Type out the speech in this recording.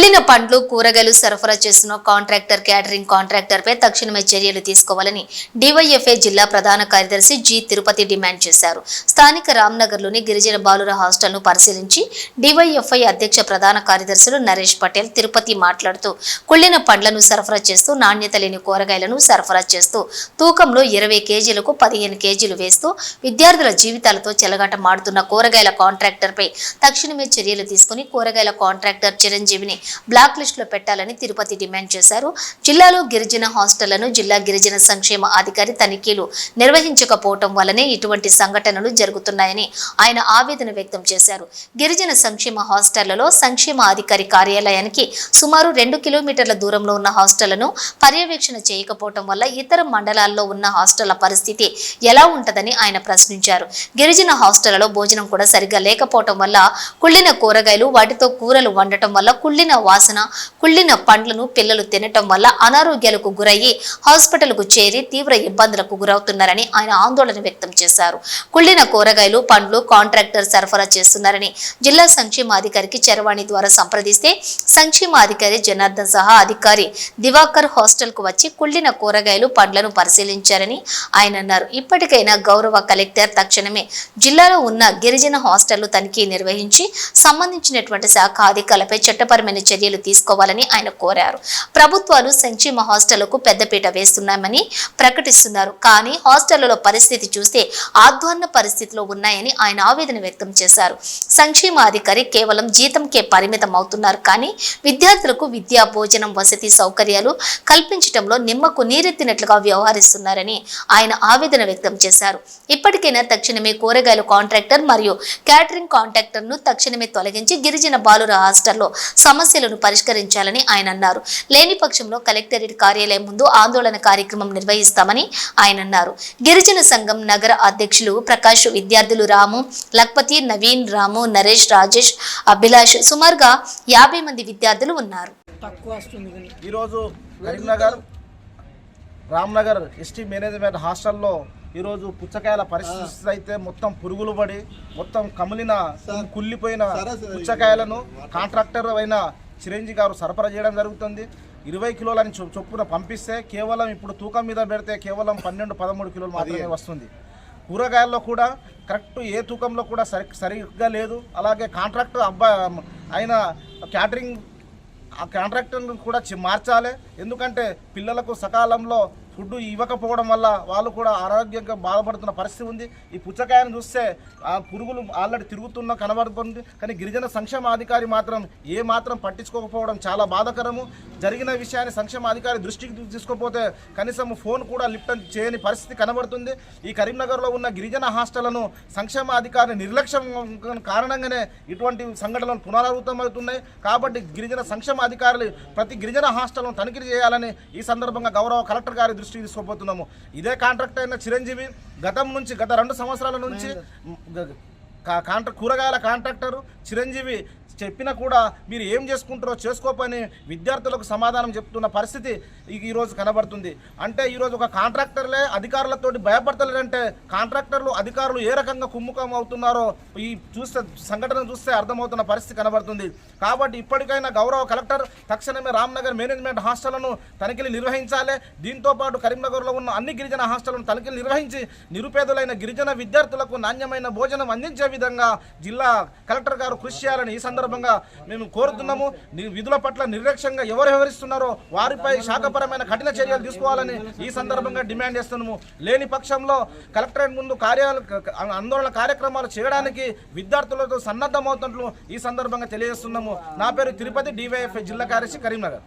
కుళ్ళిన పండ్లు కూరగాయలు సరఫరా చేస్తున్న కాంట్రాక్టర్ క్యాటరింగ్ కాంట్రాక్టర్ పై తక్షణమే చర్యలు తీసుకోవాలని డివైఎఫ్ఐ జిల్లా ప్రధాన కార్యదర్శి జి తిరుపతి డిమాండ్ చేశారు. స్థానిక రామ్నగర్లోని గిరిజన బాలుర హాస్టల్ను పరిశీలించి డివైఎఫ్ఐ అధ్యక్ష ప్రధాన కార్యదర్శులు నరేష్ పటేల్ తిరుపతి మాట్లాడుతూ కుళ్ళిన పండ్లను సరఫరా చేస్తూ నాణ్యత లేని కూరగాయలను సరఫరా చేస్తూ తూకంలో 20 కేజీలకు 15 కేజీలు వేస్తూ విద్యార్థుల జీవితాలతో చెలగాటమాడుతున్న కూరగాయల కాంట్రాక్టర్ పై తక్షణమే చర్యలు తీసుకుని కూరగాయల కాంట్రాక్టర్ చిరంజీవిని బ్లాక్ లిస్ట్ లో పెట్టాలని తిరుపతి డిమాండ్ చేశారు. జిల్లాలో గిరిజన హాస్టళ్లను జిల్లా గిరిజన సంక్షేమ అధికారి తనిఖీలు నిర్వహించకపోవటం వల్లనే ఇటువంటి సంఘటనలు జరుగుతున్నాయని ఆయన ఆవేదన వ్యక్తం చేశారు. గిరిజన సంక్షేమ హాస్టళ్లలో సంక్షేమ అధికారి కార్యాలయానికి సుమారు 2 కిలోమీటర్ల దూరంలో ఉన్న హాస్టళ్లను పర్యవేక్షణ చేయకపోవటం వల్ల ఇతర మండలాల్లో ఉన్న హాస్టళ్ల పరిస్థితి ఎలా ఉంటదని ఆయన ప్రశ్నించారు. గిరిజన హాస్టళ్లలో భోజనం కూడా సరిగ్గా లేకపోవటం వల్ల కుళ్ళిన కూరగాయలు వాటితో కూరలు వండటం వల్ల కుళ్ళిన వాసన కుళ్ళిన పండ్లను పిల్లలు తినటం వల్ల అనారోగ్యాలకు గురయ్యి హాస్పిటల్కు చేరి తీవ్ర ఇబ్బందులకు గురవుతున్నారని ఆయన ఆందోళన వ్యక్తం చేశారు. కుళ్ళిన కూరగాయలు పండ్లు కాంట్రాక్టర్ సరఫరా చేస్తున్నారని జిల్లా సంక్షేమ అధికారికి చరవాణి ద్వారా సంప్రదిస్తే సంక్షేమ అధికారి జనార్దన్ సహా అధికారి దివాకర్ హాస్టల్ కు వచ్చి కుళ్ళిన కూరగాయలు పండ్లను పరిశీలించారని ఆయన అన్నారు. ఇప్పటికైనా గౌరవ కలెక్టర్ తక్షణమే జిల్లాలో ఉన్న గిరిజన హాస్టళ్లు తనిఖీ నిర్వహించి సంబంధించినటువంటి శాఖ అధికారులపై చట్టపరమైన చర్యలు తీసుకోవాలని ఆయన కోరారు. ప్రభుత్వాలు సంక్షేమ హాస్టళ్లకు పెద్దపీట వేస్తున్నామని ప్రకటిస్తున్నారు, కానీ హాస్టళ్లలో పరిస్థితి చూస్తే ఆధ్వాన్న పరిస్థితిలో ఉన్నాయని ఆయన ఆవేదన వ్యక్తం చేశారు. సంక్షేమ అధికారి కేవలం జీతంకే పరిమితం అవుతున్నారు, కానీ విద్యార్థులకు విద్యా భోజనం వసతి సౌకర్యాలు కల్పించడంలో నిమ్మకు నీరెత్తినట్లుగా వ్యవహరిస్తున్నారని ఆయన ఆవేదన వ్యక్తం చేశారు. ఇప్పటికైనా తక్షణమే కూరగాయలు కాంట్రాక్టర్ మరియు క్యాటరింగ్ కాంట్రాక్టర్ ను తక్షణమే తొలగించి గిరిజన బాలుర హాస్టల్లో సమస్యలను పరిష్కరించాలని ఆయన అన్నారు. లేని పక్షంలో కలెక్టరేట్ కార్యాలయం ముందు ఆందోళన కార్యక్రమం నిర్వహిస్తామని ఆయన అన్నారు. గిరిజన సంఘం నగర అధ్యక్షులు ప్రకాష్, విద్యార్థులు రాము, లక్పతి, నవీన్, రాము, నరేష్, రాజేష్, అభిలాష్ సుమారుగా 50 మంది విద్యార్థులు ఉన్నారు. ఈరోజు కరీంనగర్ రామ్నగర్ ఎస్టీ మేనేజ్మెంట్ హాస్టల్లో ఈరోజు పుచ్చకాయల పరిస్థితి అయితే మొత్తం పురుగులు పడి మొత్తం కమిలిన కుళ్ళిపోయిన పుచ్చకాయలను కాంట్రాక్టర్ అయిన చిరంజీవి గారు సరఫరా చేయడం జరుగుతుంది. 20 కిలోలని చొప్పున పంపిస్తే కేవలం ఇప్పుడు తూకం మీద పెడితే కేవలం 12-13 కిలోలు మాత్రమే వస్తుంది. కూరగాయల్లో కూడా కరెక్ట్ ఏ తూకంలో కూడా సరిగ్గా లేదు. అలాగే కాంట్రాక్టర్ అయిన క్యాటరింగ్ ఆ కాంట్రాక్టర్ను కూడా మార్చాలి. ఎందుకంటే పిల్లలకు సకాలంలో ఫుడ్ ఇవ్వకపోవడం వల్ల వాళ్ళు కూడా ఆరోగ్యంగా బాధపడుతున్న పరిస్థితి ఉంది. ఈ పుచ్చకాయను చూస్తే ఆ పురుగులు ఆల్రెడీ తిరుగుతున్న కనబడుతుంది, కానీ గిరిజన సంక్షేమ అధికారి మాత్రం ఏ మాత్రం పట్టించుకోకపోవడం చాలా బాధాకరము. జరిగిన విషయాన్ని సంక్షేమ అధికారి దృష్టికి తీసుకోకపోతే కనీసం ఫోన్ కూడా లిఫ్ట్ చేయని పరిస్థితి కనబడుతుంది. ఈ కరీంనగర్లో ఉన్న గిరిజన హాస్టళ్లను సంక్షేమ అధికారి నిర్లక్ష్యం కారణంగానే ఇటువంటి సంఘటనలు పునరావృతమవుతున్నాయి. కాబట్టి గిరిజన సంక్షేమ అధికారులు ప్రతి గిరిజన హాస్టల్ను తనిఖీ చేయాలని ఈ సందర్భంగా గౌరవ కలెక్టర్ గారి దృష్టికి తీసుకోబోతున్నాము. ఇదే కాంట్రాక్టర్ అయిన చిరంజీవి గత 2 సంవత్సరాల నుంచి కూరగాయల కాంట్రాక్టర్ చిరంజీవి చెప్పినా కూడా మీరు ఏం చేసుకుంటారో చేసుకోపని విద్యార్థులకు సమాధానం చెప్తున్న పరిస్థితి ఈరోజు కనబడుతుంది. అంటే ఈరోజు ఒక కాంట్రాక్టర్లే అధికారులతోటి భయపడతలేదంటే కాంట్రాక్టర్లు అధికారులు ఏ రకంగా కుమ్ముఖం అవుతున్నారో ఈ సంఘటన చూస్తే అర్థమవుతున్న పరిస్థితి కనబడుతుంది. కాబట్టి ఇప్పటికైనా గౌరవ కలెక్టర్ తక్షణమే రామ్నగర్ మేనేజ్మెంట్ హాస్టళ్లను తనిఖీలు నిర్వహించాలి. దీంతోపాటు కరీంనగర్లో ఉన్న అన్ని గిరిజన హాస్టళ్లను తనిఖీలు నిర్వహించి నిరుపేదలైన గిరిజన విద్యార్థులకు నాణ్యమైన భోజనం అందించే విధంగా జిల్లా కలెక్టర్ గారు కృషి చేయాలని ఈ సందర్భంగా మేము కోరుతున్నాము. విధుల పట్ల నిర్లక్ష్యంగా ఎవరు వ్యవహరిస్తున్నారో వారిపై శాఖపరమైన కఠిన చర్యలు తీసుకోవాలని ఈ సందర్భంగా డిమాండ్ చేస్తున్నాము. లేని పక్షంలో కలెక్టరేట్ ముందు ఆందోళన కార్యక్రమాలు చేయడానికి విద్యార్థులతో సన్నద్ధమవుతున్నట్లు ఈ సందర్భంగా తెలియజేస్తున్నాము. నా పేరు తిరుపతి, డివైఎఫ్ఐ జిల్లా కార్యదర్శి, కరీంనగర్.